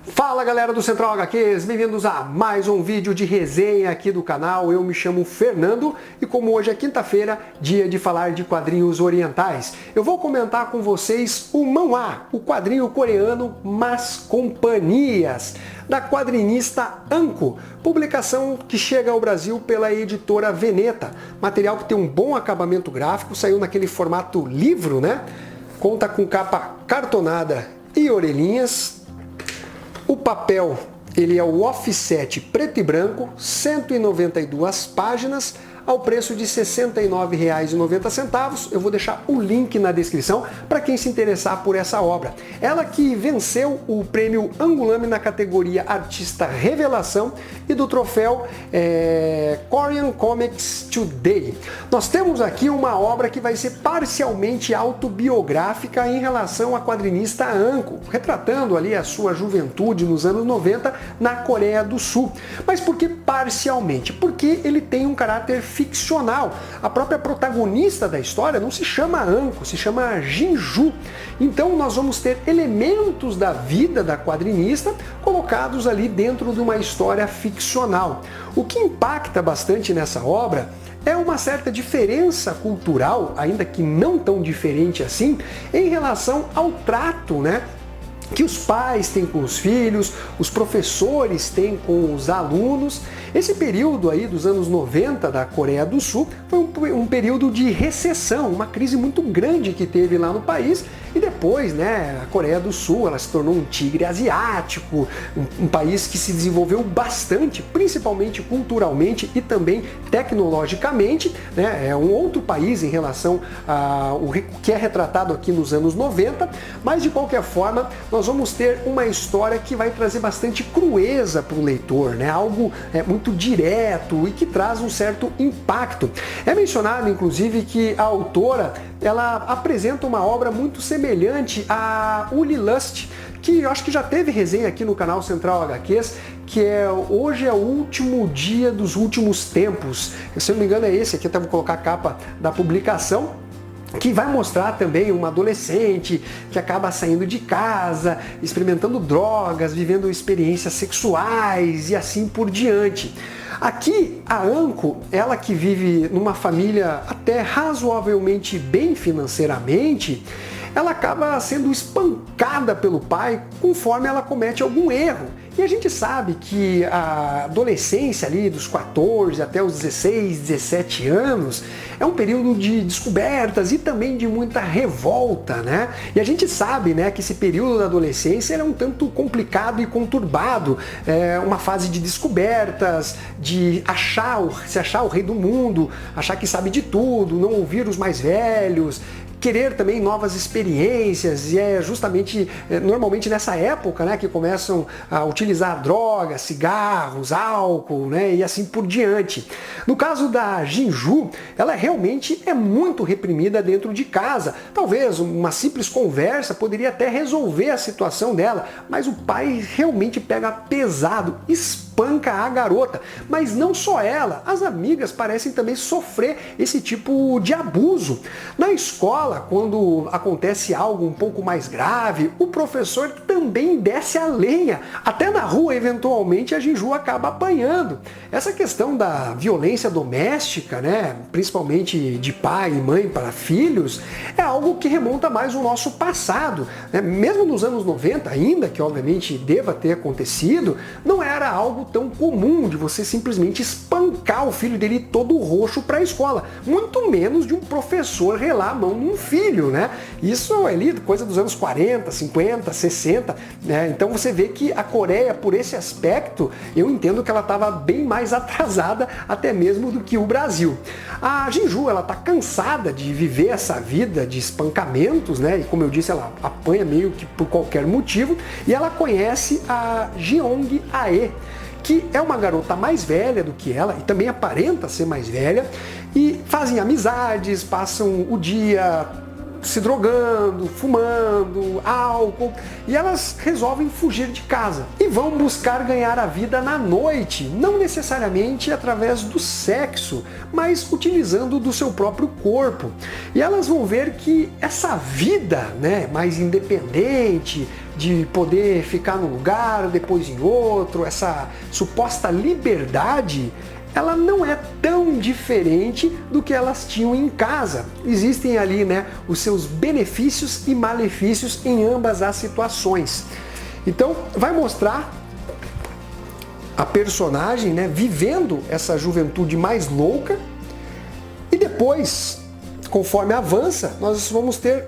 Fala galera do Central HQs, bem-vindos a mais um vídeo de resenha aqui do canal. Eu me chamo Fernando e como hoje é quinta-feira, dia de falar de quadrinhos orientais, eu vou comentar com vocês o manhwa, o quadrinho coreano Mas Companhias, da quadrinista Anko, publicação que chega ao Brasil pela editora Veneta. Material que tem um bom acabamento gráfico, saiu naquele formato livro, né? Conta com capa cartonada e orelhinhas. O papel, ele é o offset preto e branco, 192 páginas, ao preço de R$ 69,90. Eu vou deixar o link na descrição para quem se interessar por essa obra. Ela que venceu o prêmio Angulame na categoria Artista Revelação e do troféu Korean Comics Today. Nós temos aqui uma obra que vai ser parcialmente autobiográfica em relação à quadrinista Anko, retratando ali a sua juventude nos anos 90 na Coreia do Sul. Mas por que parcialmente? Porque ele tem um caráter ficcional. A própria protagonista da história não se chama Anko, se chama Jinju. Então nós vamos ter elementos da vida da quadrinista colocados ali dentro de uma história ficcional. O que impacta bastante nessa obra é uma certa diferença cultural, ainda que não tão diferente assim, em relação ao trato, né, que os pais têm com os filhos, os professores têm com os alunos. Esse período aí dos anos 90 da Coreia do Sul foi um período de recessão, uma crise muito grande que teve lá no país, e depois, né, a Coreia do Sul ela se tornou um tigre asiático, um país que se desenvolveu bastante, principalmente culturalmente e também tecnologicamente, né, é um outro país em relação ao que é retratado aqui nos anos 90, mas de qualquer forma nós vamos ter uma história que vai trazer bastante crueza para o leitor, né, algo muito direto e que traz um certo impacto. É mencionado inclusive que a autora ela apresenta uma obra muito semelhante a Uli Lust, que eu acho que já teve resenha aqui no canal Central HQs, que é Hoje é o Último Dia dos Últimos Tempos. Se eu não me engano é esse aqui, até vou colocar a capa da publicação, que vai mostrar também uma adolescente que acaba saindo de casa, experimentando drogas, vivendo experiências sexuais e assim por diante. Aqui, a Anko, ela que vive numa família até razoavelmente bem financeiramente, ela acaba sendo espancada pelo pai conforme ela comete algum erro. E a gente sabe que a adolescência ali dos 14 até os 16, 17 anos é um período de descobertas e também de muita revolta, né? E a gente sabe, né, que esse período da adolescência é um tanto complicado e conturbado, é uma fase de descobertas, de se achar o rei do mundo, achar que sabe de tudo, não ouvir os mais velhos, querer também novas experiências, e é justamente, normalmente nessa época, né, que começam a utilizar drogas, cigarros, álcool, né, e assim por diante. No caso da Jinju, ela realmente é muito reprimida dentro de casa. Talvez uma simples conversa poderia até resolver a situação dela, mas o pai realmente pega pesado, espanca a garota. Mas não só ela, as amigas parecem também sofrer esse tipo de abuso. Na escola, quando acontece algo um pouco mais grave, o professor também desce a lenha. Até na rua, eventualmente, a Jinju acaba apanhando. Essa questão da violência doméstica, né, principalmente de pai e mãe para filhos, é algo que remonta mais ao nosso passado, né? Mesmo nos anos 90, ainda que obviamente deva ter acontecido, não era algo tão comum de você simplesmente espancar o filho dele todo roxo para a escola, muito menos de um professor relar a mão num filho, né? Isso é ali coisa dos anos 40, 50, 60, né? Então você vê que a Coreia, por esse aspecto, eu entendo que ela estava bem mais atrasada até mesmo do que o Brasil. A Jinju, ela tá cansada de viver essa vida de espancamentos, né? E como eu disse, ela apanha meio que por qualquer motivo, e ela conhece a Jeong Ae, que é uma garota mais velha do que ela e também aparenta ser mais velha, e fazem amizades, passam o dia se drogando, fumando, álcool, e elas resolvem fugir de casa e vão buscar ganhar a vida na noite, não necessariamente através do sexo, mas utilizando do seu próprio corpo. E elas vão ver que essa vida, né, mais independente, de poder ficar num lugar, depois em outro, essa suposta liberdade, ela não é tão diferente do que elas tinham em casa. Existem ali, né, os seus benefícios e malefícios em ambas as situações. Então, vai mostrar a personagem, né, vivendo essa juventude mais louca, e depois, conforme avança, nós vamos ter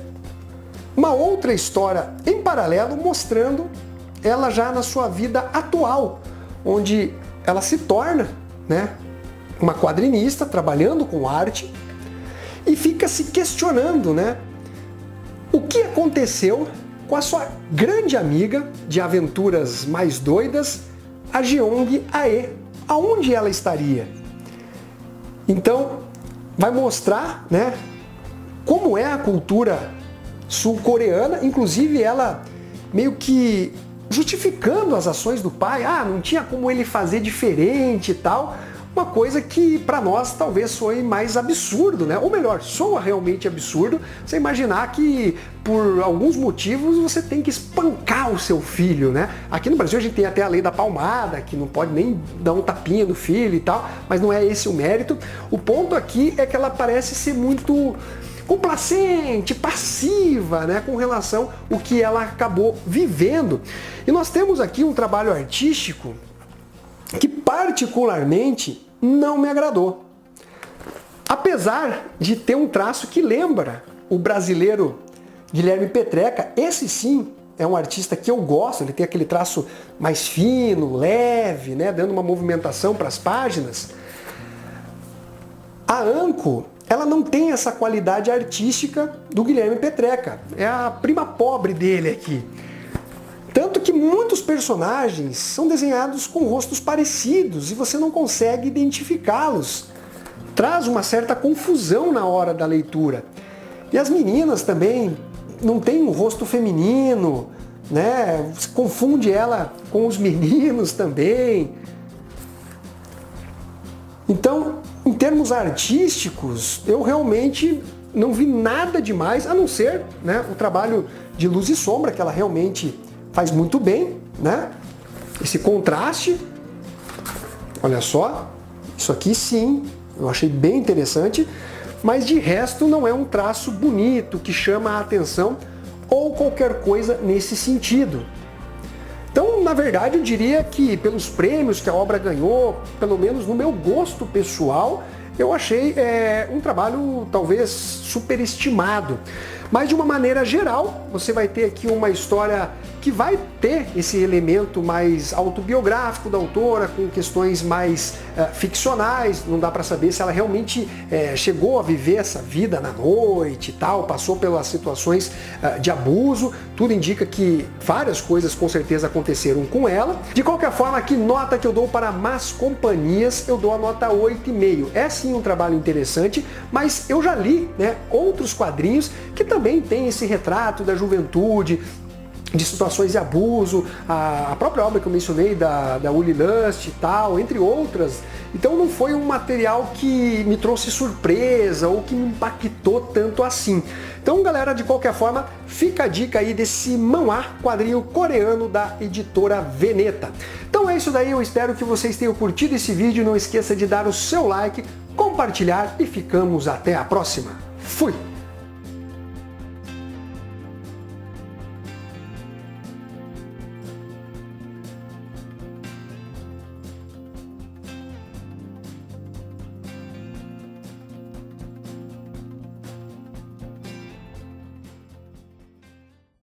uma outra história em paralelo mostrando ela já na sua vida atual, onde ela se torna, né, uma quadrinista trabalhando com arte e fica se questionando, né, o que aconteceu com a sua grande amiga de aventuras mais doidas, a Jeong Ae. Aonde ela estaria? Então, vai mostrar, né, como é a cultura sul-coreana, inclusive ela meio que justificando as ações do pai, não tinha como ele fazer diferente e tal, uma coisa que para nós talvez soe mais absurdo, né? Ou melhor, soa realmente absurdo você imaginar que por alguns motivos você tem que espancar o seu filho, né? Aqui no Brasil a gente tem até a lei da palmada, que não pode nem dar um tapinha no filho e tal, mas não é esse o mérito. O ponto aqui é que ela parece ser muito complacente, passiva, né, com relação ao que ela acabou vivendo. E nós temos aqui um trabalho artístico que particularmente não me agradou. Apesar de ter um traço que lembra o brasileiro Guilherme Petreca, esse sim é um artista que eu gosto, ele tem aquele traço mais fino, leve, né, dando uma movimentação para as páginas. A Anko, ela não tem essa qualidade artística do Guilherme Petreca. É a prima pobre dele aqui. Tanto que muitos personagens são desenhados com rostos parecidos e você não consegue identificá-los. Traz uma certa confusão na hora da leitura. E as meninas também não têm um rosto feminino, né? Você confunde ela com os meninos também. Então, em termos artísticos, eu realmente não vi nada demais, a não ser, né, o trabalho de luz e sombra, que ela realmente faz muito bem, né? Esse contraste, olha só, isso aqui sim, eu achei bem interessante, mas de resto não é um traço bonito, que chama a atenção, ou qualquer coisa nesse sentido. Então, na verdade, eu diria que pelos prêmios que a obra ganhou, pelo menos no meu gosto pessoal, eu achei um trabalho talvez superestimado. Mas de uma maneira geral, você vai ter aqui uma história que vai ter esse elemento mais autobiográfico da autora, com questões mais ficcionais. Não dá para saber se ela realmente chegou a viver essa vida na noite e tal, passou pelas situações de abuso. Tudo indica que várias coisas com certeza aconteceram com ela. De qualquer forma, que nota que eu dou para Más Companhias? Eu dou a nota 8,5. É sim um trabalho interessante, mas eu já li, né, outros quadrinhos que também tem esse retrato da juventude, de situações de abuso, a própria obra que eu mencionei da Uli Lust e tal, entre outras. Então não foi um material que me trouxe surpresa ou que me impactou tanto assim. Então, galera, de qualquer forma, fica a dica aí desse manhwa, quadrinho coreano da editora Veneta. Então é isso daí, eu espero que vocês tenham curtido esse vídeo. Não esqueça de dar o seu like, compartilhar e ficamos até a próxima. Fui!